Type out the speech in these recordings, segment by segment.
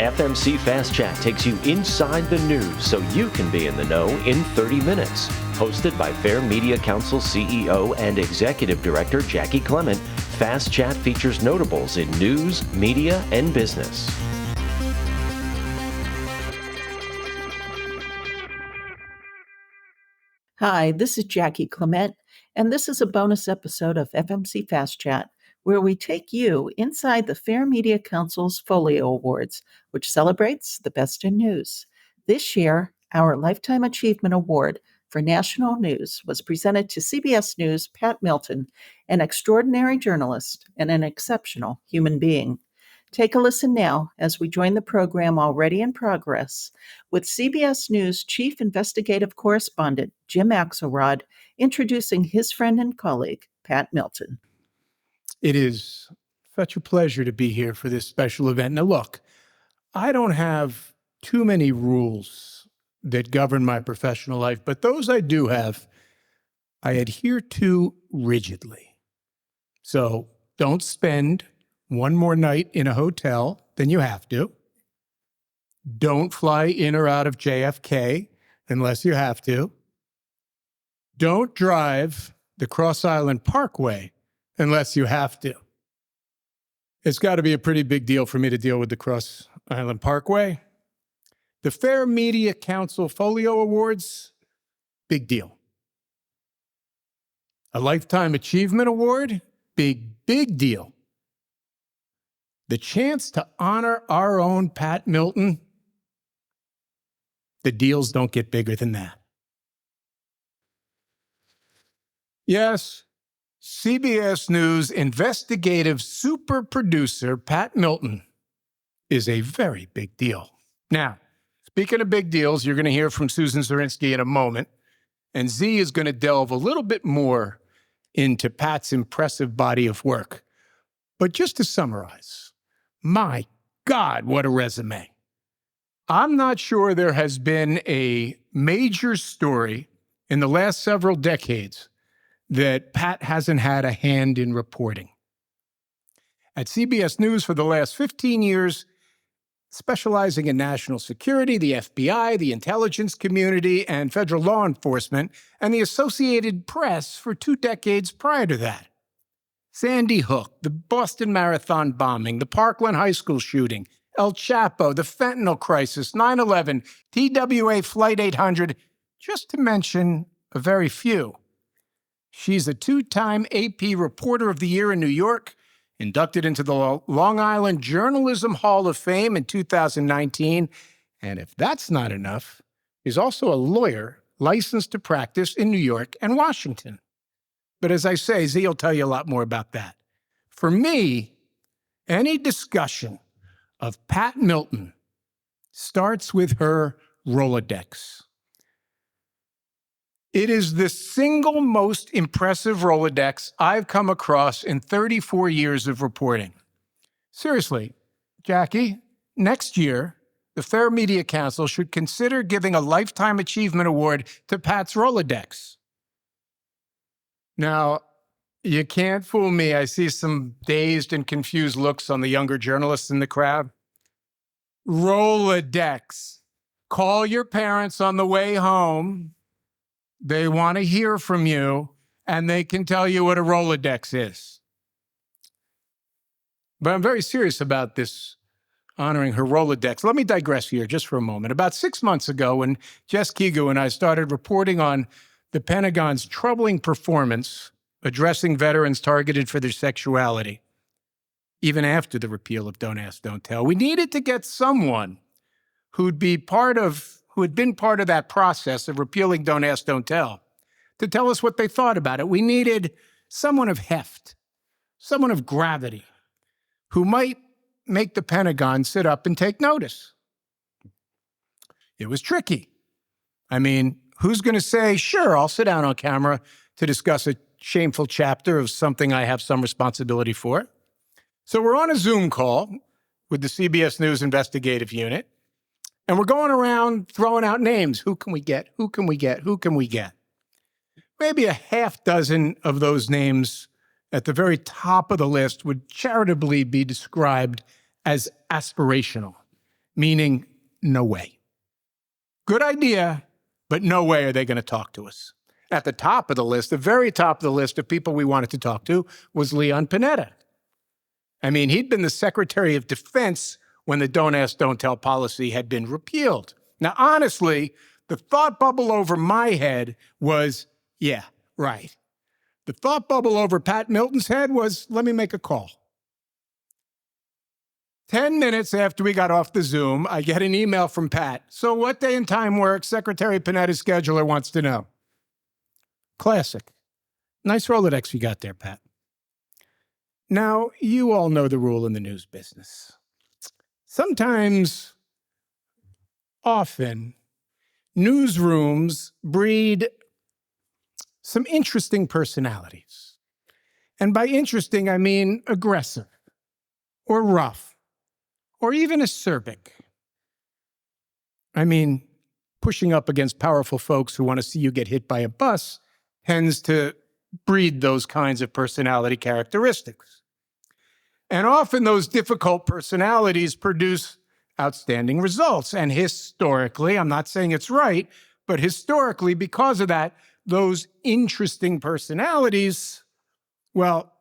FMC Fast Chat takes you inside the news so you can be in the know in 30 minutes. Hosted by Fair Media Council CEO and Executive Director Jackie Clement, Fast Chat features notables in news, media, and business. Hi, this is Jackie Clement, and this is a bonus episode of FMC Fast Chat, where we take you inside the Fair Media Council's Folio Awards, which celebrates the best in news. This year, our Lifetime Achievement Award for National News was presented to CBS News' Pat Milton, an extraordinary journalist and an exceptional human being. Take a listen now as we join the program already in progress with CBS News Chief Investigative Correspondent Jim Axelrod introducing his friend and colleague, Pat Milton. It is such a pleasure to be here for this special event. Now, look, I don't have too many rules that govern my professional life, but those I do have, I adhere to rigidly. So don't spend one more night in a hotel than you have to. Don't fly in or out of JFK unless you have to. Don't drive the Cross Island Parkway unless you have to. It's got to be a pretty big deal for me to deal with the Cross Island Parkway. The Fair Media Council Folio Awards, big deal. A Lifetime Achievement Award, big deal. The chance to honor our own Pat Milton, the deals don't get bigger than that. Yes, CBS News investigative super producer Pat Milton is a very big deal. Now, speaking of big deals, you're going to hear from Susan Zirinsky in a moment, and Z is going to delve a little bit more into Pat's impressive body of work. But just to summarize, my God, what a resume. I'm not sure there has been a major story in the last several decades that Pat hasn't had a hand in reporting. At CBS News for the last 15 years, specializing in national security, the FBI, the intelligence community, and federal law enforcement, and the Associated Press for 2 decades prior to that. Sandy Hook, the Boston Marathon bombing, the Parkland High School shooting, El Chapo, the fentanyl crisis, 9/11, TWA Flight 800, just to mention a very few. She's a 2-time AP Reporter of the Year in New York, inducted into the Long Island Journalism Hall of Fame in 2019, and if that's not enough, is also a lawyer licensed to practice in New York and Washington. But as I say, Z will tell you a lot more about that. For me, any discussion of Pat Milton starts with her Rolodex. It is the single most impressive Rolodex I've come across in 34 years of reporting. Seriously, Jackie, next year, the Fair Media Council should consider giving a Lifetime Achievement Award to Pat's Rolodex. Now, you can't fool me. I see some dazed and confused looks on the younger journalists in the crowd. Rolodex. Call your parents on the way home. They want to hear from you, and they can tell you what a Rolodex is. But I'm very serious about this, honoring her Rolodex. Let me digress here just for a moment. About 6 months ago, when Jess Kigu and I started reporting on the Pentagon's troubling performance addressing veterans targeted for their sexuality, even after the repeal of Don't Ask, Don't Tell, we needed to get someone who had been part of that process of repealing Don't Ask, Don't Tell to tell us what they thought about it. We needed someone of heft, someone of gravity, who might make the Pentagon sit up and take notice. It was tricky. I mean, who's going to say, sure, I'll sit down on camera to discuss a shameful chapter of something I have some responsibility for? So we're on a Zoom call with the CBS News Investigative Unit, and we're going around throwing out names. Who can we get? Who can we get? Who can we get? Maybe a half dozen of those names at the very top of the list would charitably be described as aspirational. meaning no way. Good idea, but no way are they going to talk to us. At the top of the list, the very top of the list of people we wanted to talk to was Leon Panetta. I mean, he'd been the Secretary of Defense when the Don't Ask, Don't Tell policy had been repealed. Now, honestly, the thought bubble over my head was, yeah, right. The thought bubble over Pat Milton's head was, let me make a call. 10 minutes after we got off the Zoom, I get an email from Pat. So what day and time works? Secretary Panetta's scheduler wants to know. Classic. Nice Rolodex you got there, Pat. Now, you all know the rule in the news business. Sometimes, often, newsrooms breed some interesting personalities. And by interesting, I mean aggressive, or rough, or even acerbic. I mean, pushing up against powerful folks who want to see you get hit by a bus tends to breed those kinds of personality characteristics. And often those difficult personalities produce outstanding results. And historically, I'm not saying it's right, but historically, because of that, those interesting personalities, well,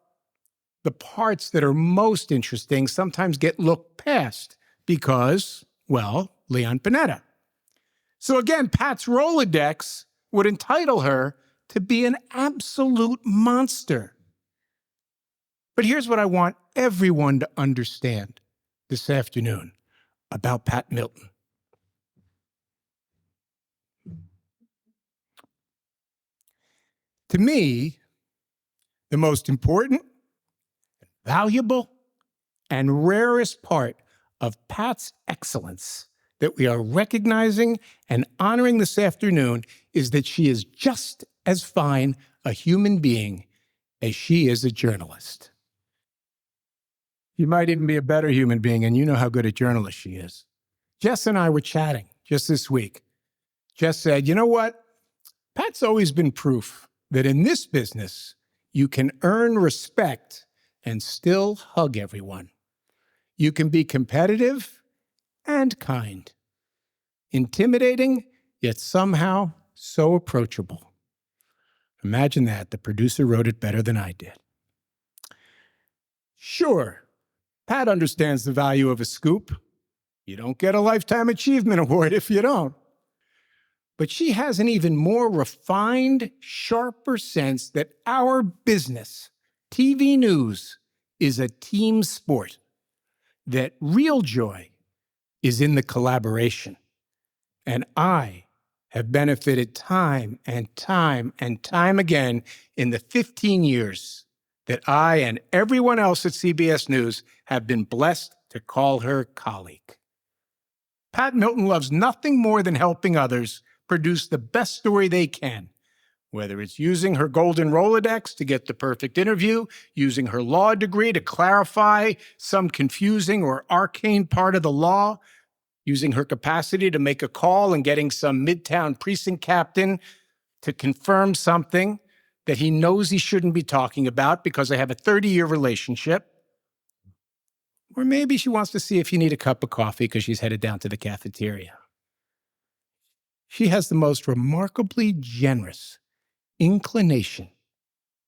the parts that are most interesting sometimes get looked past because, well, Leon Panetta. So again, Pat's Rolodex would entitle her to be an absolute monster. But here's what I want everyone to understand this afternoon about Pat Milton. To me, the most important, valuable, and rarest part of Pat's excellence that we are recognizing and honoring this afternoon is that she is just as fine a human being as she is a journalist. You might even be a better human being, and you know how good a journalist she is. Jess and I were chatting just this week. Jess said, you know what? Pat's always been proof that in this business, you can earn respect and still hug everyone. You can be competitive and kind, intimidating, yet somehow so approachable. Imagine that. The producer wrote it better than I did. Sure, Pat understands the value of a scoop. You don't get a Lifetime Achievement Award if you don't. But she has an even more refined, sharper sense that our business, TV news, is a team sport, that real joy is in the collaboration. And I have benefited time and time and time again in the 15 years that I and everyone else at CBS News have been blessed to call her colleague. Pat Milton loves nothing more than helping others produce the best story they can, whether it's using her golden Rolodex to get the perfect interview, using her law degree to clarify some confusing or arcane part of the law, using her capacity to make a call and getting some midtown precinct captain to confirm something that he knows he shouldn't be talking about because they have a 30-year relationship. Or maybe she wants to see if you need a cup of coffee because she's headed down to the cafeteria. She has the most remarkably generous inclination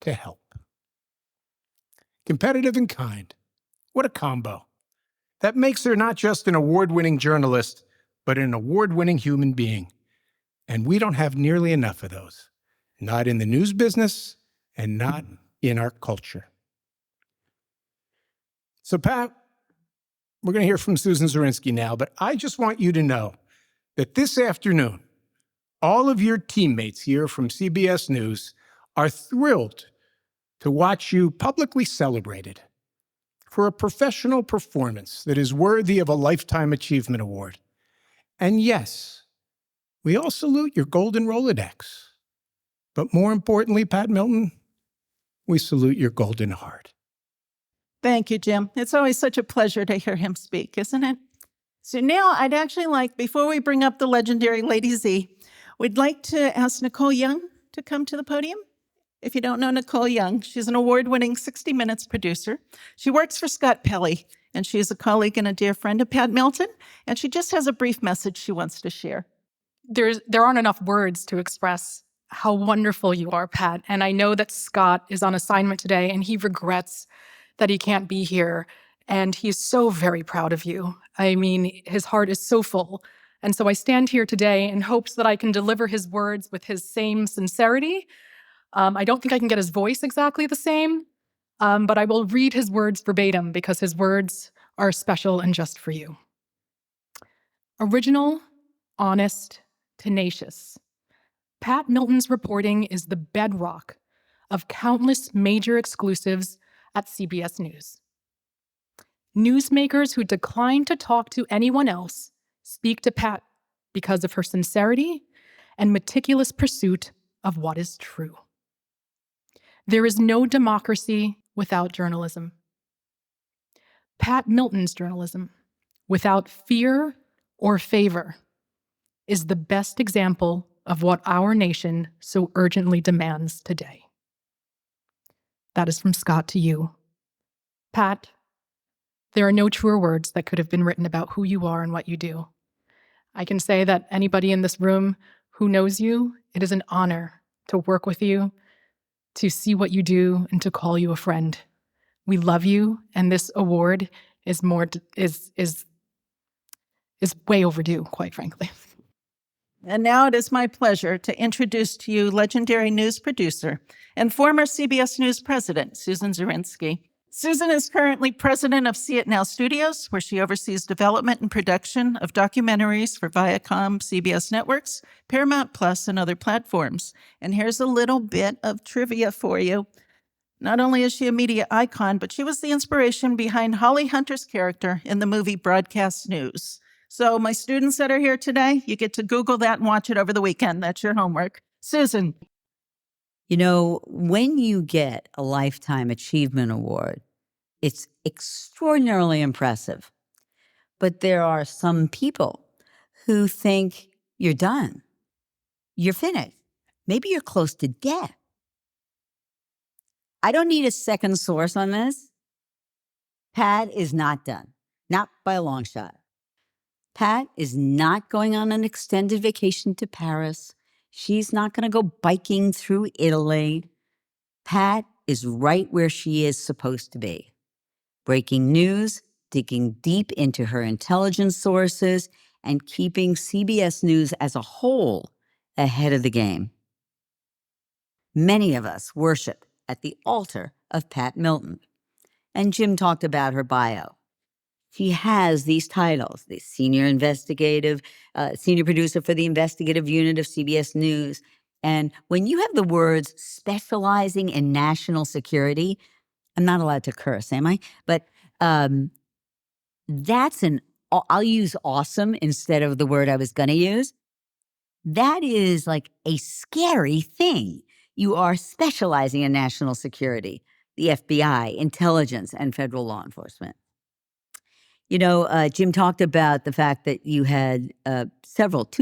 to help. Competitive and kind. What a combo. That makes her not just an award-winning journalist, but an award-winning human being. And we don't have nearly enough of those. Not in the news business and not in our culture. So, Pat, we're going to hear from Susan Zirinsky now, but I just want you to know that this afternoon, all of your teammates here from CBS News are thrilled to watch you publicly celebrated for a professional performance that is worthy of a Lifetime Achievement Award. And yes, we all salute your golden Rolodex. But more importantly, Pat Milton, we salute your golden heart. Thank you, Jim. It's always such a pleasure to hear him speak, isn't it? So now I'd actually like, before we bring up the legendary Lady Z, we'd like to ask Nicole Young to come to the podium. If you don't know Nicole Young, she's an award-winning 60 Minutes producer. She works for Scott Pelley, and she is a colleague and a dear friend of Pat Milton, and she just has a brief message she wants to share. There aren't enough words to express how wonderful you are, Pat. And I know that Scott is on assignment today, and he regrets that he can't be here. And he's so very proud of you. I mean, his heart is so full. And so I stand here today in hopes that I can deliver his words with his same sincerity. I don't think I can get his voice exactly the same, but I will read his words verbatim because his words are special and just for you. Original, honest, tenacious. Pat Milton's reporting is the bedrock of countless major exclusives at CBS News. Newsmakers who decline to talk to anyone else speak to Pat because of her sincerity and meticulous pursuit of what is true. There is no democracy without journalism. Pat Milton's journalism, without fear or favor, is the best example of what our nation so urgently demands today. That is from Scott to you. Pat, there are no truer words that could have been written about who you are and what you do. I can say that anybody in this room who knows you, it is an honor to work with you, to see what you do, and to call you a friend. We love you, and this award is way overdue, quite frankly. And now it is my pleasure to introduce to you legendary news producer and former CBS News president, Susan Zirinsky. Susan is currently president of See It Now Studios, where she oversees development and production of documentaries for Viacom, CBS Networks, Paramount Plus, and other platforms. And here's a little bit of trivia for you. Not only is she a media icon, but she was the inspiration behind Holly Hunter's character in the movie Broadcast News. So my students that are here today, you get to Google that and watch it over the weekend. That's your homework. Susan. You know, when you get a Lifetime Achievement Award, it's extraordinarily impressive. But there are some people who think you're done. You're finished. Maybe you're close to death. I don't need a second source on this. Pat is not done. Not by a long shot. Pat is not going on an extended vacation to Paris. She's not going to go biking through Italy. Pat is right where she is supposed to be. Breaking news, digging deep into her intelligence sources, and keeping CBS News as a whole ahead of the game. Many of us worship at the altar of Pat Milton. And Jim talked about her bio. She has these titles, the senior producer for the investigative unit of CBS News. And when you have the words specializing in national security, I'm not allowed to curse, am I? But I'll use awesome instead of the word I was going to use. That is like a scary thing. You are specializing in national security, the FBI, intelligence, and federal law enforcement. You know, Jim talked about the fact that you had 2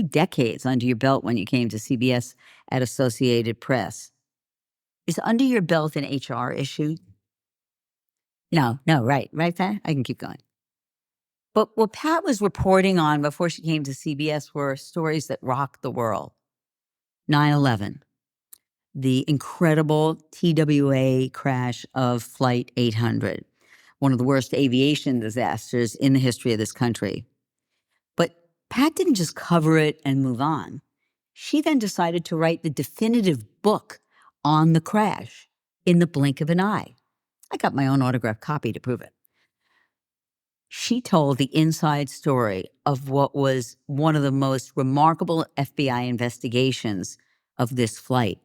decades under your belt when you came to CBS at Associated Press. Is under your belt an HR issue? No, right, Pat? I can keep going. But what Pat was reporting on before she came to CBS were stories that rocked the world. 9/11, the incredible TWA crash of Flight 800. One of the worst aviation disasters in the history of this country. But Pat didn't just cover it and move on. She then decided to write the definitive book on the crash in the blink of an eye. I got my own autographed copy to prove it. She told the inside story of what was one of the most remarkable FBI investigations of this flight,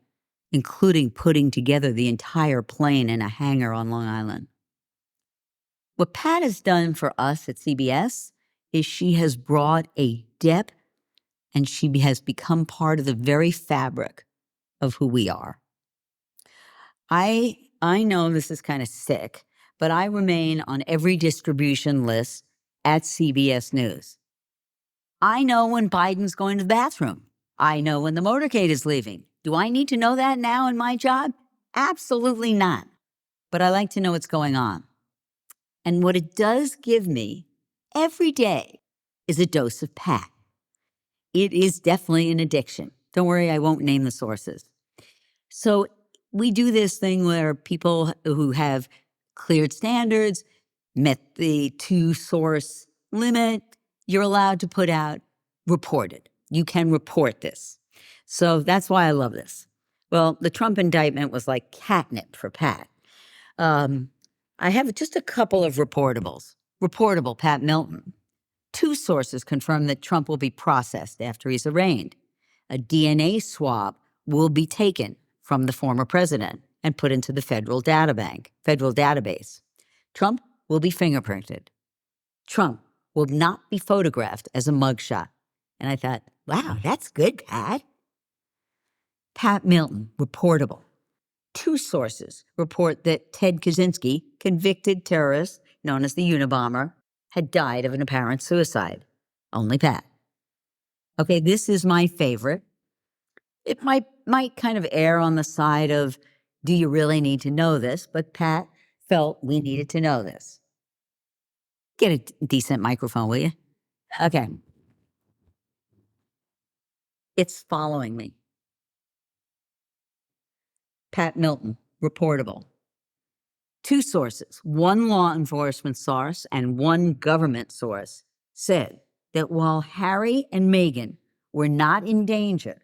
including putting together the entire plane in a hangar on Long Island. What Pat has done for us at CBS is she has brought a depth, and she has become part of the very fabric of who we are. I know this is kind of sick, but I remain on every distribution list at CBS News. I know when Biden's going to the bathroom. I know when the motorcade is leaving. Do I need to know that now in my job? Absolutely not. But I like to know what's going on. And what it does give me every day is a dose of Pat. It is definitely an addiction. Don't worry, I won't name the sources. So we do this thing where people who have cleared standards, met the 2-source limit, you're allowed to put out reported. You can report this. So that's why I love this. Well, the Trump indictment was like catnip for Pat. I have just a couple of reportables. Reportable Pat Milton. 2 sources confirm that Trump will be processed after he's arraigned. A DNA swab will be taken from the former president and put into the federal database. Trump will be fingerprinted. Trump will not be photographed as a mugshot. And I thought, wow, that's good, Pat. Pat Milton, reportable. 2 sources report that Ted Kaczynski, convicted terrorist known as the Unabomber, had died of an apparent suicide. Only Pat. Okay, this is my favorite. It might kind of err on the side of, do you really need to know this? But Pat felt we needed to know this. Get a decent microphone, will you? Okay. It's following me. Pat Milton, reportable. 2 sources, 1 law enforcement source and 1 government source, said that while Harry and Meghan were not in danger,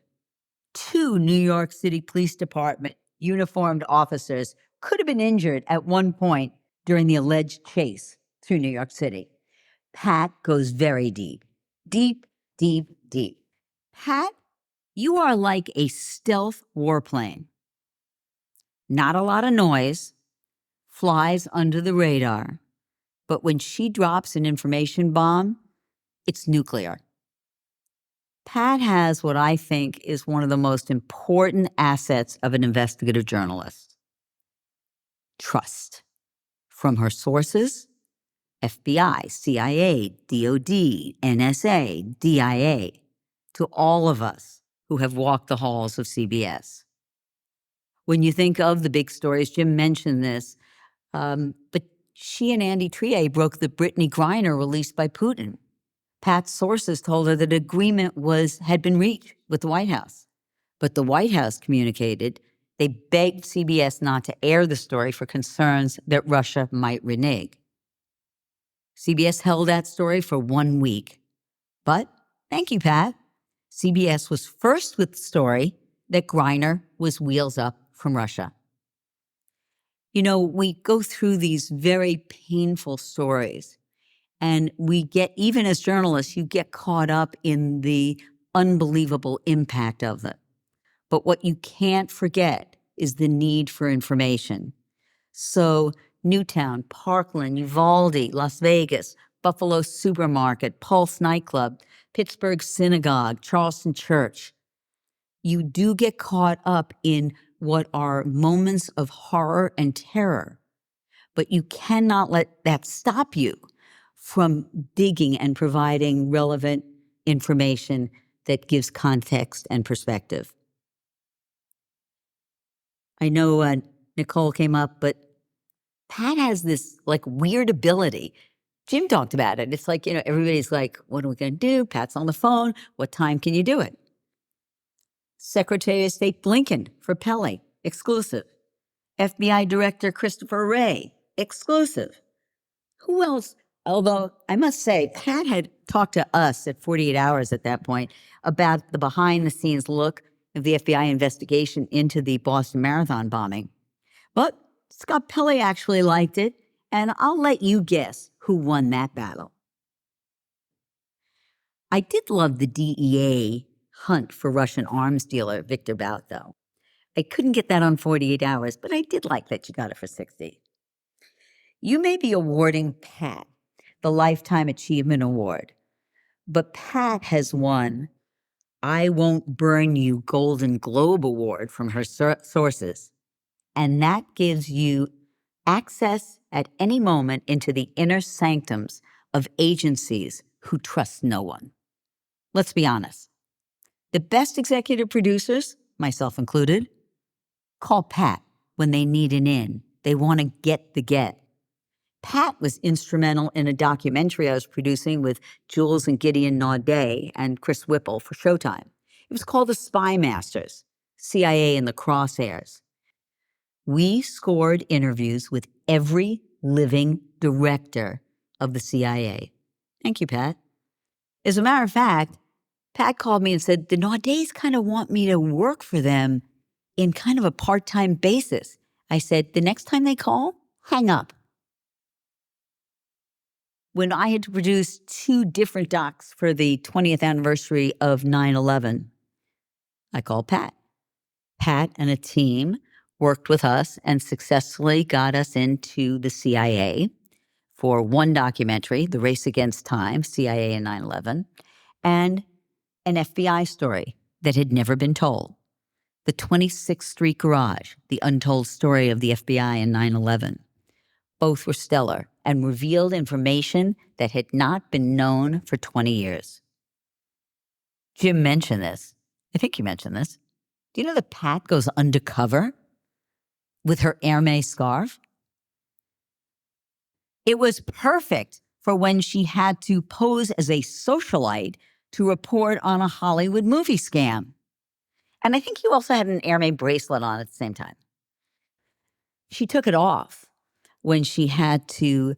2 New York City Police Department uniformed officers could have been injured at one point during the alleged chase through New York City. Pat goes very deep. Deep, deep, deep. Pat, you are like a stealth warplane. Not a lot of noise, flies under the radar, but when she drops an information bomb, it's nuclear. Pat has what I think is one of the most important assets of an investigative journalist. Trust. From her sources, FBI, CIA, DOD, NSA, DIA, to all of us who have walked the halls of CBS. When you think of the big stories, Jim mentioned this, but she and Andy Trier broke the Brittany Griner released by Putin. Pat's sources told her that agreement had been reached with the White House. But the White House communicated they begged CBS not to air the story for concerns that Russia might renege. CBS held that story for 1 week. But, thank you, Pat, CBS was first with the story that Griner was wheels up from Russia. You know, we go through these very painful stories, and we get, even as journalists, you get caught up in the unbelievable impact of them. But what you can't forget is the need for information. So Newtown, Parkland, Uvalde, Las Vegas, Buffalo Supermarket, Pulse Nightclub, Pittsburgh Synagogue, Charleston Church. You do get caught up in what are moments of horror and terror, but you cannot let that stop you from digging and providing relevant information that gives context and perspective. I know Nicole came up, but Pat has this like weird ability. Jim talked about it. It's like, everybody's like, what are we going to do? Pat's on the phone. What time can you do it? Secretary of State Blinken for Pele, exclusive. FBI Director Christopher Wray, exclusive. Who else? Although I must say, Pat had talked to us at 48 Hours at that point about the behind-the-scenes look of the FBI investigation into the Boston Marathon bombing. But Scott Pelley actually liked it, and I'll let you guess who won that battle. I did love the DEA hunt for Russian arms dealer Victor Bout, though. I couldn't get that on 48 Hours, but I did like that you got it for 60. You may be awarding Pat the Lifetime Achievement Award, but Pat has won I Won't Burn You Golden Globe Award from her sources, and that gives you access at any moment into the inner sanctums of agencies who trust no one. Let's be honest. The best executive producers, myself included, call Pat when they need an in. They want to get the get. Pat was instrumental in a documentary I was producing with Jules and Gideon Naudet and Chris Whipple for Showtime. It was called The Spy Masters, CIA in the Crosshairs. We scored interviews with every living director of the CIA. Thank you, Pat. As a matter of fact, Pat called me and said, the Naudets kind of want me to work for them in kind of a part-time basis. I said, the next time they call, hang up. When I had to produce 2 different docs for the 20th anniversary of 9/11, I called Pat. Pat and a team worked with us and successfully got us into the CIA for one documentary, The Race Against Time, CIA and 9/11, and an FBI story that had never been told. The 26th Street Garage, the untold story of the FBI and 9/11. Both were stellar and revealed information that had not been known for 20 years. Jim mentioned this. I think you mentioned this. Do you know that Pat goes undercover with her Hermès scarf? It was perfect for when she had to pose as a socialite to report on a Hollywood movie scam. And I think you also had an Hermès bracelet on at the same time. She took it off when she had to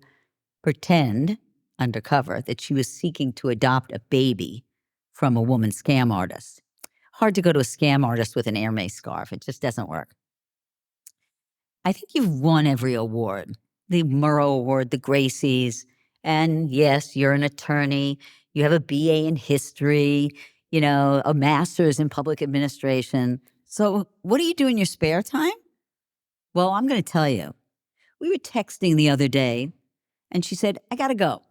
pretend undercover that she was seeking to adopt a baby from a woman scam artist. Hard to go to a scam artist with an Hermès scarf. It just doesn't work. I think you've won every award. The Murrow Award, the Gracies, and yes, you're an attorney. You have a BA in history, a master's in public administration. So what do you do in your spare time? Well, I'm going to tell you. We were texting the other day, and she said, I got to go.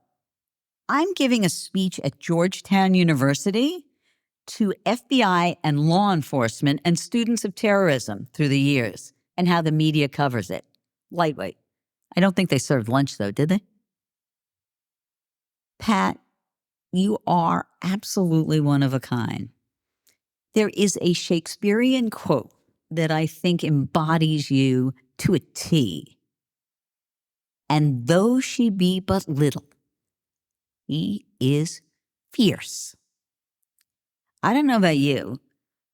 I'm giving a speech at Georgetown University to FBI and law enforcement and students of terrorism through the years and how the media covers it. Lightweight. I don't think they served lunch, though, did they? Pat, you are absolutely one of a kind. There is a Shakespearean quote that I think embodies you to a T. And though she be but little, he is fierce. I don't know about you,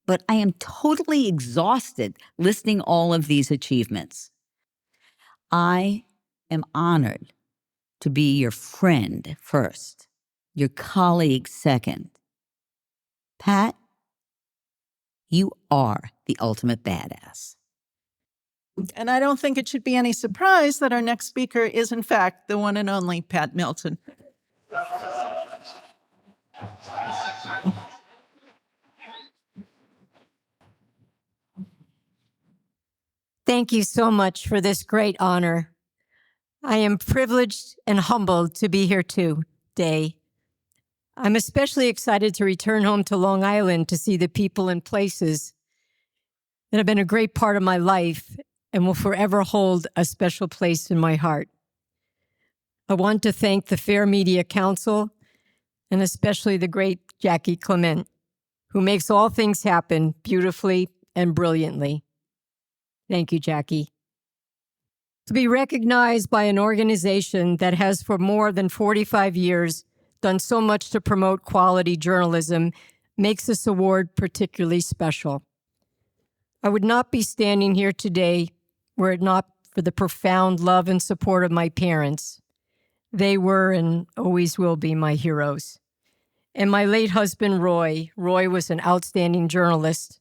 but I am totally exhausted listing all of these achievements. I am honored to be your friend first, your colleague second. Pat, you are the ultimate badass. And I don't think it should be any surprise that our next speaker is, in fact, the one and only Pat Milton. Thank you so much for this great honor. I am privileged and humbled to be here today. I'm especially excited to return home to Long Island to see the people and places that have been a great part of my life and will forever hold a special place in my heart. I want to thank the Fair Media Council and especially the great Jackie Clement, who makes all things happen beautifully and brilliantly. Thank you, Jackie. To be recognized by an organization that has for more than 45 years done so much to promote quality journalism makes this award particularly special. I would not be standing here today were it not for the profound love and support of my parents. They were and always will be my heroes. And my late husband, Roy. Roy was an outstanding journalist,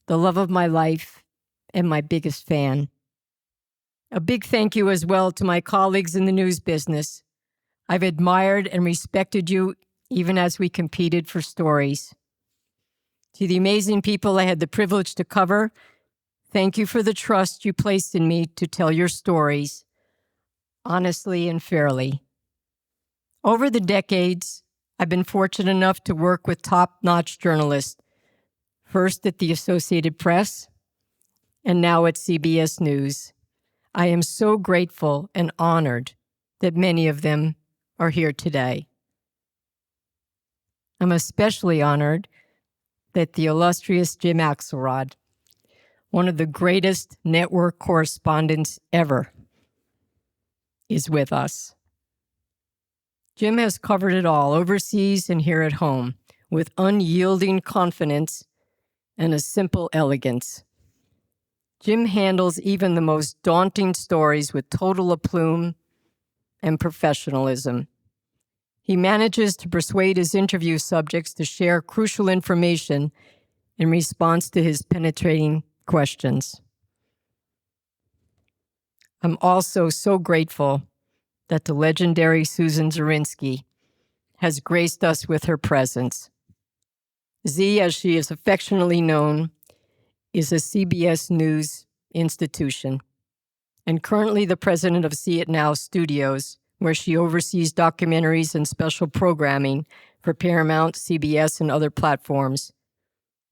the love of my life, and my biggest fan. A big thank you as well to my colleagues in the news business. I've admired and respected you even as we competed for stories. To the amazing people I had the privilege to cover, thank you for the trust you placed in me to tell your stories, honestly and fairly. Over the decades, I've been fortunate enough to work with top-notch journalists, first at the Associated Press, and now at CBS News. I am so grateful and honored that many of them are here today. I'm especially honored that the illustrious Jim Axelrod, one of the greatest network correspondents ever, is with us. Jim has covered it all, overseas and here at home, with unyielding confidence and a simple elegance. Jim handles even the most daunting stories with total aplomb and professionalism. He manages to persuade his interview subjects to share crucial information in response to his penetrating questions. I'm also so grateful that the legendary Susan Zirinsky has graced us with her presence. Z, as she is affectionately known, is a CBS News institution and currently the president of See It Now Studios, where she oversees documentaries and special programming for Paramount, CBS, and other platforms.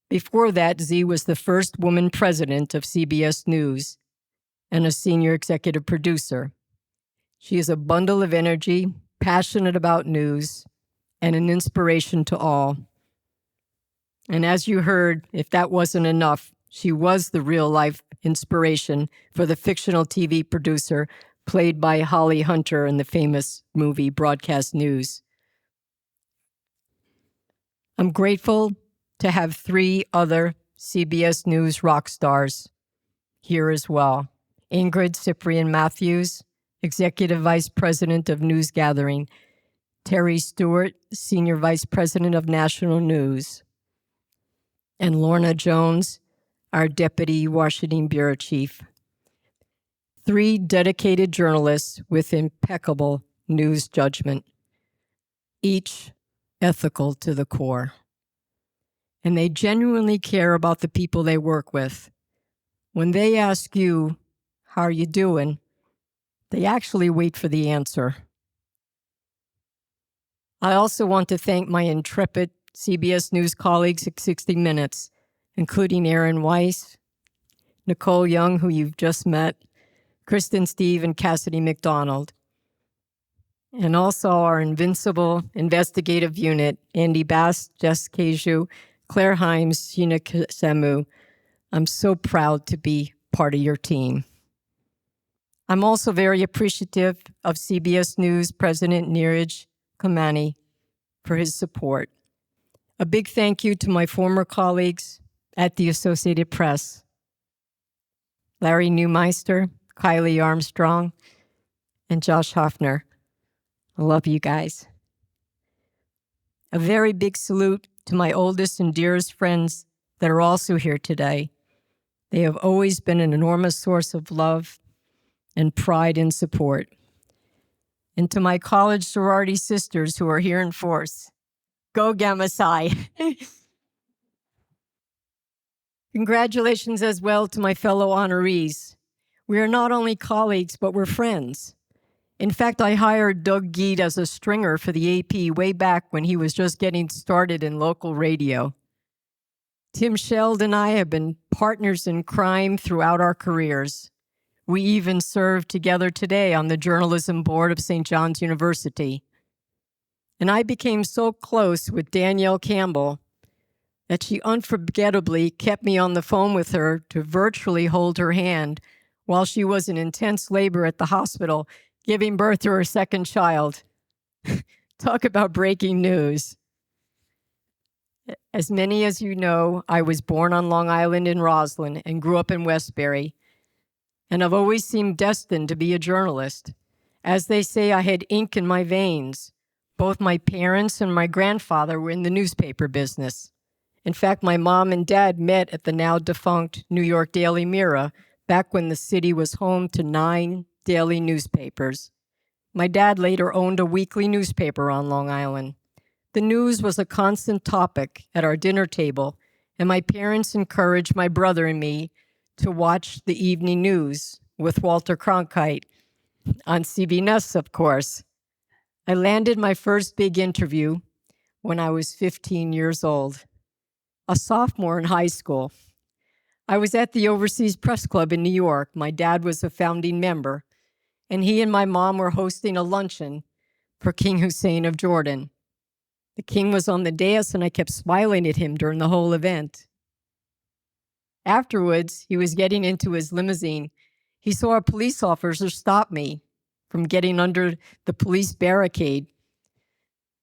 Before that, Z was the first woman president of CBS News and a senior executive producer. She is a bundle of energy, passionate about news, and an inspiration to all. And as you heard, if that wasn't enough, she was the real-life inspiration for the fictional TV producer played by Holly Hunter in the famous movie Broadcast News. I'm grateful to have 3 other CBS News rock stars here as well. Ingrid Cyprian Matthews, Executive Vice President of News Gathering. Terry Stewart, Senior Vice President of National News. And Lorna Jones, our Deputy Washington Bureau Chief. 3 dedicated journalists with impeccable news judgment, each ethical to the core. And they genuinely care about the people they work with. When they ask you, how are you doing? They actually wait for the answer. I also want to thank my intrepid CBS News colleagues at 60 Minutes, including Aaron Weiss, Nicole Young, who you've just met, Kristen Steve, and Cassidy McDonald. And also our invincible investigative unit, Andy Bass, Jess Keju, Claire Himes, Sheena Samu. I'm so proud to be part of your team. I'm also very appreciative of CBS News President Neeraj Kamani for his support. A big thank you to my former colleagues at the Associated Press, Larry Neumeister, Kylie Armstrong, and Josh Hoffner. I love you guys. A very big salute to my oldest and dearest friends that are also here today. They have always been an enormous source of love and pride and support. And to my college sorority sisters who are here in force, go Gamma Psi. Congratulations as well to my fellow honorees. We are not only colleagues, but we're friends. In fact, I hired Doug Geet as a stringer for the AP way back when he was just getting started in local radio. Tim Sheld and I have been partners in crime throughout our careers. We even serve together today on the journalism board of St. John's University. And I became so close with Danielle Campbell that she unforgettably kept me on the phone with her to virtually hold her hand while she was in intense labor at the hospital, giving birth to her second child. Talk about breaking news. As many as you know, I was born on Long Island in Roslyn and grew up in Westbury. And I've always seemed destined to be a journalist. As they say, I had ink in my veins. Both my parents and my grandfather were in the newspaper business. In fact, my mom and dad met at the now defunct New York Daily Mirror back when the city was home to 9 daily newspapers. My dad later owned a weekly newspaper on Long Island. The news was a constant topic at our dinner table, and my parents encouraged my brother and me to watch the evening news with Walter Cronkite on CBS, of course. I landed my first big interview when I was 15 years old, a sophomore in high school. I was at the Overseas Press Club in New York. My dad was a founding member, and he and my mom were hosting a luncheon for King Hussein of Jordan. The king was on the dais, and I kept smiling at him during the whole event. Afterwards, he was getting into his limousine. He saw a police officer stop me from getting under the police barricade.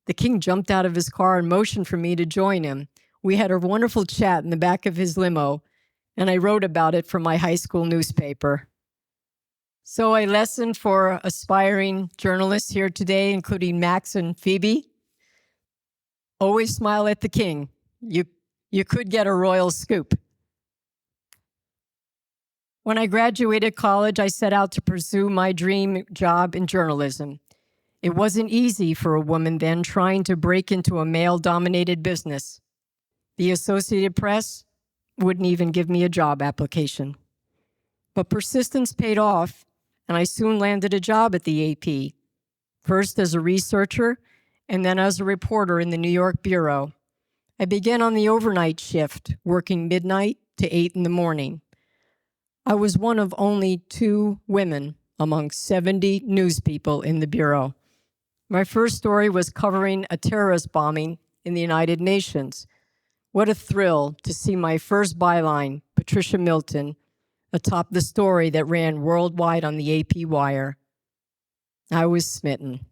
The king jumped out of his car and motioned for me to join him. We had a wonderful chat in the back of his limo, and I wrote about it for my high school newspaper. So a lesson for aspiring journalists here today, including Max and Phoebe. Always smile at the king. You could get a royal scoop. When I graduated college, I set out to pursue my dream job in journalism. It wasn't easy for a woman then trying to break into a male-dominated business. The Associated Press wouldn't even give me a job application. But persistence paid off, and I soon landed a job at the AP, first as a researcher and then as a reporter in the New York bureau. I began on the overnight shift, working midnight to 8 in the morning. I was one of only 2 women among 70 news people in the bureau. My first story was covering a terrorist bombing in the United Nations. What a thrill to see my first byline, Patricia Milton, atop the story that ran worldwide on the AP wire. I was smitten.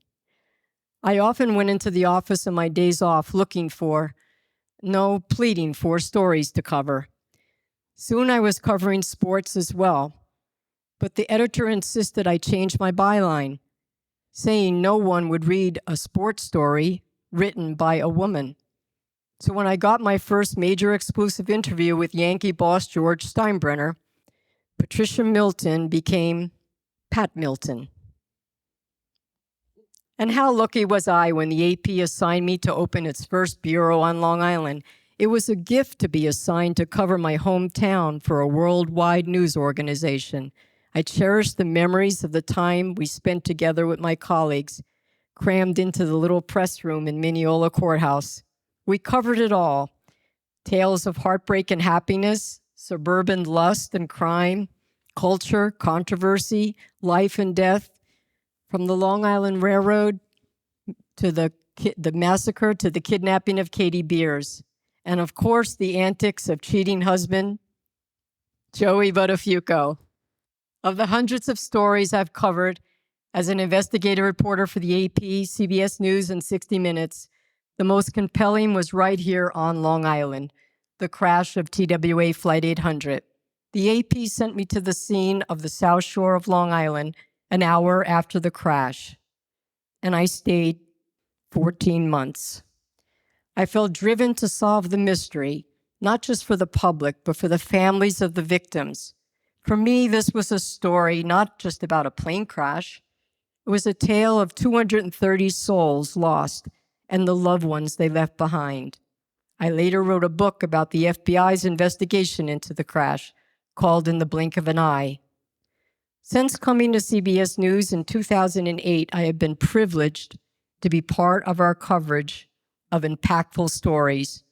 I often went into the office on my days off pleading for stories to cover. Soon I was covering sports as well, but the editor insisted I change my byline, saying no one would read a sports story written by a woman. So when I got my first major exclusive interview with Yankee boss George Steinbrenner, Patricia Milton became Pat Milton. And how lucky was I when the AP assigned me to open its first bureau on Long Island. It was a gift to be assigned to cover my hometown for a worldwide news organization. I cherish the memories of the time we spent together with my colleagues, crammed into the little press room in Mineola Courthouse. We covered it all. Tales of heartbreak and happiness, suburban lust and crime, culture, controversy, life and death, from the Long Island Railroad to the massacre to the kidnapping of Katie Beers. And of course, the antics of cheating husband, Joey Buttafuoco. Of the hundreds of stories I've covered as an investigative reporter for the AP, CBS News, and 60 Minutes, the most compelling was right here on Long Island, the crash of TWA Flight 800. The AP sent me to the scene of the South Shore of Long Island an hour after the crash, and I stayed 14 months. I felt driven to solve the mystery, not just for the public, but for the families of the victims. For me, this was a story not just about a plane crash. It was a tale of 230 souls lost and the loved ones they left behind. I later wrote a book about the FBI's investigation into the crash, called In the Blink of an Eye. Since coming to CBS News in 2008, I have been privileged to be part of our coverage of impactful stories.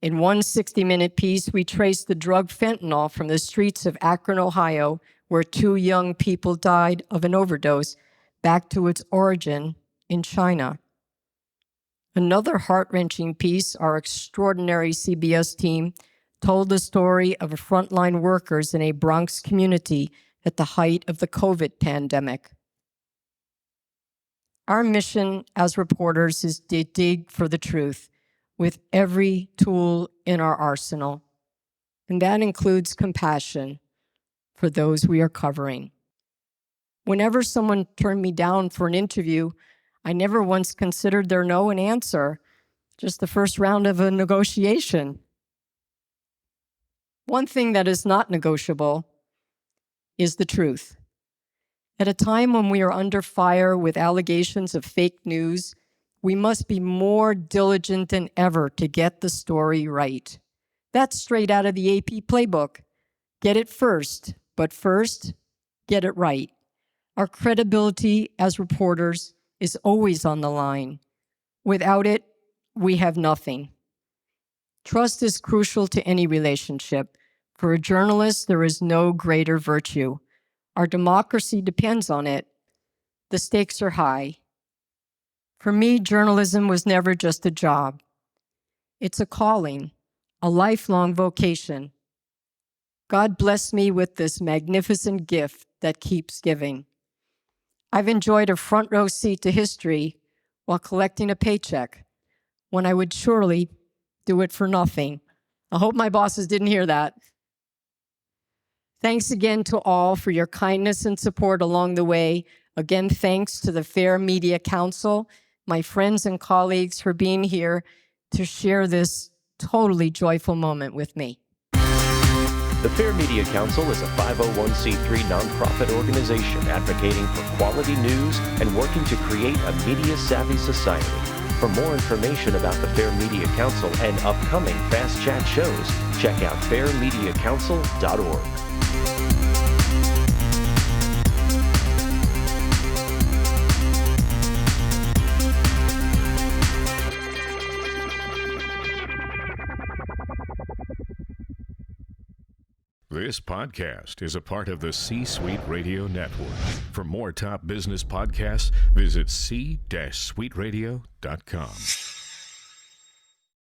In one 60-minute piece, we traced the drug fentanyl from the streets of Akron, Ohio, where 2 young people died of an overdose, back to its origin in China. Another heart-wrenching piece, our extraordinary CBS team told the story of frontline workers in a Bronx community at the height of the COVID pandemic. Our mission as reporters is to dig for the truth with every tool in our arsenal, and that includes compassion for those we are covering. Whenever someone turned me down for an interview, I never once considered their no an answer, just the first round of a negotiation. One thing that is not negotiable is the truth. At a time when we are under fire with allegations of fake news, we must be more diligent than ever to get the story right. That's straight out of the AP playbook. Get it first, but first, get it right. Our credibility as reporters is always on the line. Without it, we have nothing. Trust is crucial to any relationship. For a journalist, there is no greater virtue. Our democracy depends on it. The stakes are high. For me, journalism was never just a job. It's a calling, a lifelong vocation. God blessed me with this magnificent gift that keeps giving. I've enjoyed a front row seat to history while collecting a paycheck when I would surely do it for nothing. I hope my bosses didn't hear that. Thanks again to all for your kindness and support along the way. Again, thanks to the Fair Media Council, my friends and colleagues for being here to share this totally joyful moment with me. The Fair Media Council is a 501c3 nonprofit organization advocating for quality news and working to create a media-savvy society. For more information about the Fair Media Council and upcoming Fast Chat shows, check out fairmediacouncil.org. This podcast is a part of the C-Suite Radio Network. For more top business podcasts, visit c-suiteradio.com.